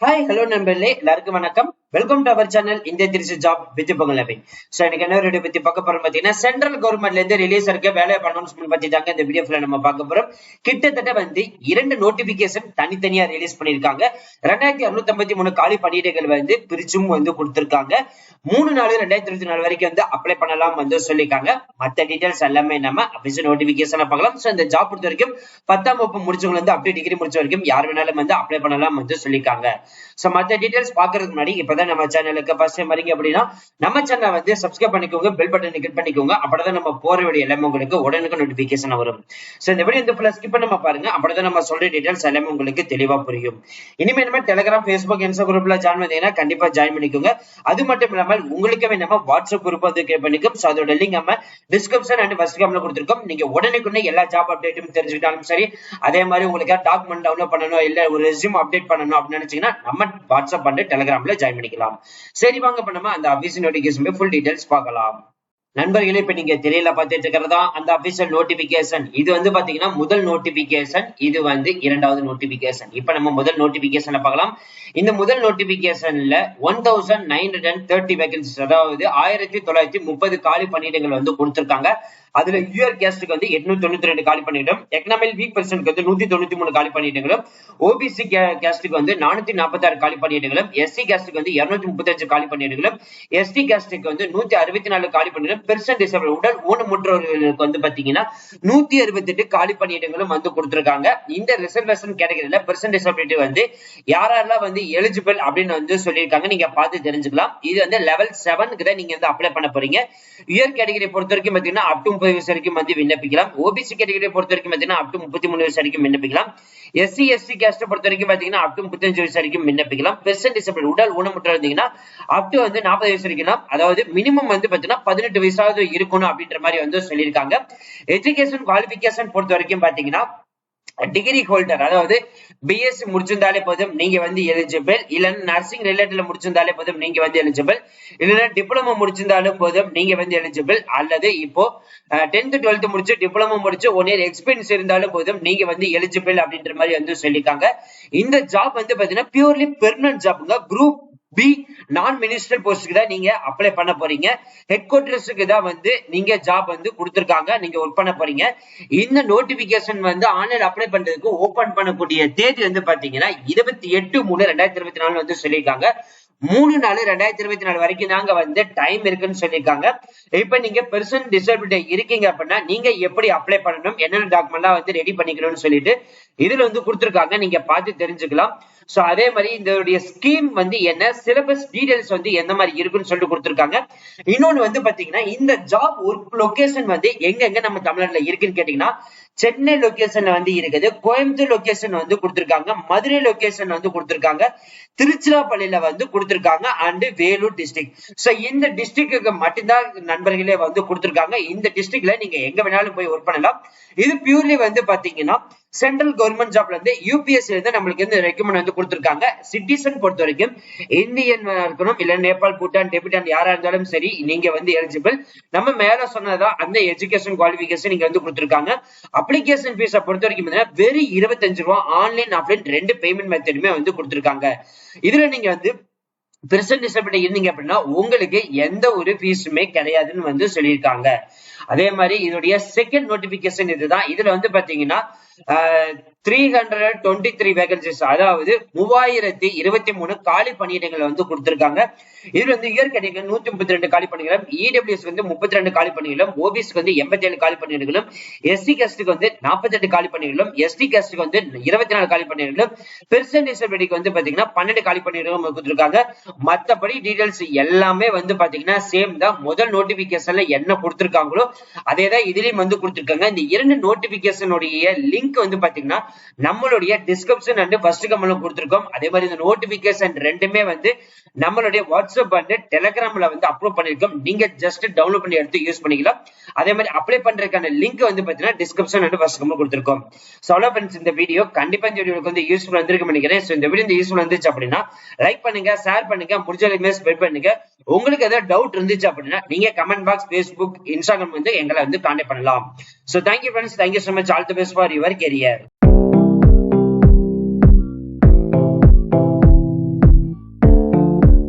Hi hello நண்பர்களே, எல்லாருக்கும் வணக்கம். Welcome to our channel India Trichy job with பொங்கலவை. சோ இன்னைக்கு என்ன வீடியோ பத்தி பார்க்க போறோம் பாத்தீங்கன்னா, சென்ட்ரல் கவர்மெண்ட்ல இருந்து ரிலீஸ் இருக்க வேலை அனௌன்ஸ்மெண்ட் பத்தி தாங்க இந்த வீடியோல நம்ம பார்க்க போறோம். கிட்டத்தட்ட 2 நோட்டிபிகேஷன் தனித்தனியா ரிலீஸ் பண்ணிருக்காங்க. 2653 காலி பணியிடங்கள் பிரிச்சும் கொடுத்திருக்காங்க. 3 நாள் 2024 வரைக்கும் அப்ளை பண்ணலாம் சொல்லிருக்காங்க. மத்த டீடைல்ஸ் எல்லாமே நம்ம அபிஷியல் நோட்டிபிகேஷன் பார்க்கலாம். சோ இந்த ஜாப் பொறுத்த வரைக்கும் 10ஆம் வகுப்பு முடிச்சவங்க அப்படியே டிகிரி முடிச்ச வரைக்கும் யார் வேணாலும் அப்ளை பண்ணலாம் சொல்லிருக்காங்க. சோ மத்த டீடைல்ஸ் பாக்குறதுக்கு முன்னாடி இப்பதான் நம்ம சேனலுக்கு ஃபர்ஸ்ட் டைம் வரீங்க அப்படின்னா நம்ம சேனலை சப்ஸ்கிரைப் பண்ணிக்கோங்க, பெல் பட்டனை கிளிக் பண்ணிக்கோங்க. அப்பதான் நம்ம போற வீடியோ எல்லாமே உங்களுக்கு உடனுக்கு நோட்டிபிகேஷன் வரும். சோ இந்த வீடியோ இந்த ஃபுல்லா ஸ்கிப் பண்ணாம பாருங்க. அப்பதான் நம்ம சொல்ற டீடைல்ஸ் எல்லாமே உங்களுக்கு தெளிவா புரியும். இனிமே நம்ம டெலிகிராம், ஃபேஸ்புக், இன்ஸ்டா குரூப்ல ஜாயின் பண்ணீங்கன்னா கண்டிப்பா ஜாயின் பண்ணிக்கோங்க. அது மட்டும் இல்லாமல் உங்களுக்கு நம்ம வாட்ஸ்அப் குரூப் கிரியேட் பண்ணிக்கோம். சோ அதோட லிங்க் நம்ம டிஸ்கிரிப்ஷன் அண்ட் ஃபர்ஸ்ட் கமெண்ட்ல கொடுத்திருக்கோம். நீங்க உடனுக்குன்னு எல்லா ஜாப் அப்டேட்டும் தெரிஞ்சுக்கிட்டாலும் சரி, அதே மாதிரி உங்களுக்கு டாக்குமெண்ட் டவுன்லோட் பண்ணணும், இல்ல ஒரு ரெஸ்யூம் அப்டேட் பண்ணணும் அப்படின்னு நினைச்சீங்கன்னா நம்ம வாட்ஸ்அப் அண்ட் டெலிகிராம்ல ஜாயின் பண்ணிக்கலாம். சரி வாங்க பண்ணாம அந்த அபிஷியல் நோட்டிபிகேஷன் ஃபுல் டீடைல்ஸ் பார்க்கலாம். நண்பர்களே, இப்ப நீங்க தெரியல பார்த்துட்டு இருக்கிறதா அந்த அபிஷியல் நோட்டிபிகேஷன். இது பாத்தீங்கன்னா முதல் நோட்டிபிகேஷன், இது இரண்டாவது நோட்டிபிகேஷன். இப்ப நம்ம முதல் நோட்டிபிகேஷன்ல பார்க்கலாம். இந்த முதல் நோட்டிபிகேஷன்ல 1930 வேகன்சிஸ், அதாவது 1930 காலி பணியிடங்கள் கொடுத்திருக்காங்க. அதுல யூஆர் கேஸ்டுக்கு 892 காலி பணியிடம், எக்கனாமிக் வீக் பர்சனுக்கு 193 காலி பணியிடங்களும், ஓபிசி கேஸ்டுக்கு 446 காலி பணியிடங்களும், எஸ்சி கேஸ்டுக்கு 235 காலி பணியிடங்களும், எஸ்டி கேஸ்டுக்கு 164 காலி பணியிடம், பெர்சன் டிசேபிள் உடல் ஊனமுற்றவர்களுக்கு பாத்தீங்கன்னா 168 காலி பணியிடங்களும் கொடுத்திருக்காங்க. இந்த ரிசர்வேஷன் கேட்டகரியில பெர்சன் டிசபிலிட்டி யாரெல்லாம் எலிஜிபிள் அப்படின்னு சொல்லியிருக்காங்க, நீங்க பார்த்து தெரிஞ்சுக்கலாம். இது லெவல் 7க்கு தான் நீங்க அப்ளை பண்ண போறீங்க. யூஆர் கேட்டகரி பொறுத்த வரைக்கும் பாத்தீங்கன்னா அப் டு 30 வயசு வரைக்கும் விண்ணப்பிக்கலாம். ஓபிசி கேட்டகரி பொறுத்த வரைக்கும் பாத்தீங்கன்னா அப் டு 33 வயசு வரைக்கும் விண்ணப்பிக்கலாம். எஸ்சி எஸ்டி கேஸ்ட் பொறுத்த வரைக்கும் பாத்தீங்கன்னா அப் டு 35 வயசு வரைக்கும் விண்ணப்பிக்கலாம். பெர்சன் டிசபிள் உடல் ஊனமுற்ற இருந்தீங்கன்னா அப் டு 40 வயசு வரைக்கும், அதாவது மினிமம் பாத்தீங்கன்னா 18 வயசாவது இருக்கணும் அப்படின்ற மாதிரி சொல்லியிருக்காங்க. எஜுகேஷன் குவாலிபிகேஷன் பொறுத்த வரைக்கும் பாத்தீங்கன்னா டிகிரி ஹோல்டர், அதாவது பிஎஸ்சி முடிச்சிருந்தாலே போதும் நீங்க எலிஜிபிள். இல்லைன்னா நர்சிங் ரிலேட்டட்ல முடிச்சிருந்தாலே போதும் நீங்க எலிஜிபிள். இல்லைன்னா டிப்ளமோ முடிச்சிருந்தாலும் போதும் நீங்க எலிஜிபிள். அல்லது இப்போ 10th 12th முடிச்சு டிப்ளமோ முடிச்சு 1 year எக்ஸ்பீரியன்ஸ் இருந்தாலும் போதும் நீங்க எலிஜிபிள் அப்படின்ற மாதிரி சொல்லியிருக்காங்க. இந்த ஜாப் பாத்தீங்கன்னா பியூர்லி பெர்மனன்ட் ஜாப்ங்க. குரூப் பி நான் மினிஸ்டர் போஸ்டுக்கு தான் நீங்க அப்ளை பண்ண போறீங்க. ஹெட் குவார்டர்ஸ்க்கு தான் நீங்க ஜாப் கொடுத்திருக்காங்க, நீங்க ஒர்க் பண்ண போறீங்க. இந்த நோட்டிபிகேஷன் ஆன்லைன் அப்ளை பண்றதுக்கு ஓபன் பண்ணக்கூடிய தேதி பாத்தீங்கன்னா 28/3/2024 சொல்லியிருக்காங்க. 3 நாள் 2024 வரைக்கும் தாங்க டைம் இருக்குன்னு சொல்லியிருக்காங்க. இப்ப நீங்க பெர்சன் டிசபிலிட்டி இருக்கீங்க அப்படின்னா நீங்க எப்படி அப்ளை பண்ணணும், என்னென்ன டாக்குமெண்ட்லாம் ரெடி பண்ணிக்கணும்னு சொல்லிட்டு இதுல கொடுத்திருக்காங்க, நீங்க பார்த்து தெரிஞ்சுக்கலாம். சோ அதே மாதிரி இந்த ஸ்கீம் என்ன, சிலபஸ் டீடைல்ஸ் எந்த மாதிரி இருக்குன்னு சொல்லிட்டு கொடுத்திருக்காங்க. இன்னொன்னு பாத்தீங்கன்னா இந்த ஜாப் ஒர்க் லொகேஷன் எங்க நம்ம தமிழ்நாட்டுல இருக்குன்னு கேட்டீங்கன்னா சென்னை லொகேஷன்ல இருக்குது, கோயம்புத்தூர் லொகேஷன் கொடுத்திருக்காங்க, மதுரை லொகேஷன் கொடுத்திருக்காங்க, திருச்சிராப்பள்ளியில கொடுத்திருக்காங்க, அண்ட் வேலூர் டிஸ்ட்ரிக்ட். சோ இந்த டிஸ்ட்ரிக்ட்க்கு மட்டும்தான் நண்பர்களே கொடுத்திருக்காங்க. இந்த டிஸ்ட்ரிக்ட்ல நீங்க எங்க வேணாலும் போய் ஒர்க் பண்ணலாம். இது பியூர்லி பாத்தீங்கன்னா சென்ட்ரல் கவர்மெண்ட் ஜாப்ல யூபிஎஸ்சி நம்மளுக்கு ரெக்கமெண்ட் கொடுத்திருக்காங்க. சிட்டிசன் பொறுத்த வரைக்கும் இந்தியன் இருக்கணும், இல்ல நேபாள், பூட்டான், டெபிட்டான் யாரா இருந்தாலும் சரி நீங்க எலிஜிபிள். நம்ம மேல சொன்னதான் அந்த எஜுகேஷன் குவாலிபிகேஷன் நீங்க கொடுத்திருக்காங்க. அப்ளிகேஷன் ஃபீஸை பொறுத்த வரைக்கும் வெறும் 25 ரூபாய், ஆன்லைன் ஆஃப்லைன் 2 பேமெண்ட் மெத்தடுமே கொடுத்திருக்காங்க. இதுல நீங்க பெர்சன் டிசபிலிட்டி இருந்தீங்க அப்படின்னா உங்களுக்கு எந்த ஒரு ஃபீஸுமே கிடையாதுன்னு சொல்லியிருக்காங்க. அதே மாதிரி இதோடைய செகண்ட் நோட்டிபிகேஷன் இதுதான். இதுல பாத்தீங்கன்னா 323 வேகன்சிஸ், அதாவது 3023 காலி பணியிடங்கள் கொடுத்திருக்காங்க. இதுல இயர் கேட்டகரி 132 காலி பணியிடம், இடபிள்யூஎஸ் 32 காலி பணியிடம், ஓபிசிக்கு 87 காலி பணியிடங்களும், எஸ்சி கேஸ்டுக்கு 48 காலி பணியிடங்களும், எஸ்டி கேஸ்டுக்கு 24 காலி பணியிடங்களும், பெர்சன் டிசபிலிட்டிக்கு பாத்தீங்கன்னா 12 காலி பணியிடங்களும் கொடுத்திருக்காங்க. மத்தபடி டீடைல்ஸ் எல்லாமே பாத்தீங்கன்னா சேம் தான். முதல் நோட்டிபிகேஷன்ல என்ன கொடுத்திருக்காங்களோ அதே தான் இதுலயும் கொடுத்திருக்காங்க. இந்த 2 நோட்டிபிகேஷனுடைய லிங்க் பாத்தீங்கன்னா நம்மளுடைய டிஸ்கிரிப்ஷன் அண்ட் ஃபர்ஸ்ட் கமெண்ட்ல கொடுத்திருக்கோம். அதே மாதிரி இந்த நோட்டிபிகேஷன் ரெண்டுமே நம்மளுடைய வாட்ஸ்அப் அண்ட் டெலிகிராம்ல அப்லோட் பண்ணிருக்கோம். நீங்க ஜஸ்ட் டவுன்லோட் பண்ணி எடுத்து யூஸ் பண்ணிக்கலாம். அதே மாதிரி அப்ளை பண்றதுக்கான லிங்க் பாத்தீங்கன்னா டிஸ்கிரிப்ஷன் அண்ட் ஃபர்ஸ்ட் கமெண்ட் கொடுத்திருக்கோம். சோ ஃப்ரெண்ட்ஸ், இந்த வீடியோ கண்டிப்பா இந்த வீடியோக்கு யூஸ்ஃபுல் வந்திருக்கும் நினைக்கிறேன். சோ இந்த வீடியோ யூஸ்ஃபுல் வந்துச்சு அப்படின்னா லைக் பண்ணுங்க, ஷேர் பண்ணுங்க, முடிஞ்ச அளவுக்கு ஸ்ப்ரெட் பண்ணுங்க. உங்களுக்கு ஏதாவது டவுட் இருந்துச்சு அப்படின்னா நீங்க கமெண்ட் பாக்ஸ், ஃபேஸ்புக், இன்ஸ்டாகிராம் எங்களை கான்டாக்ட் பண்ணலாம். So thank you friends, thank you so much, all the best for your career.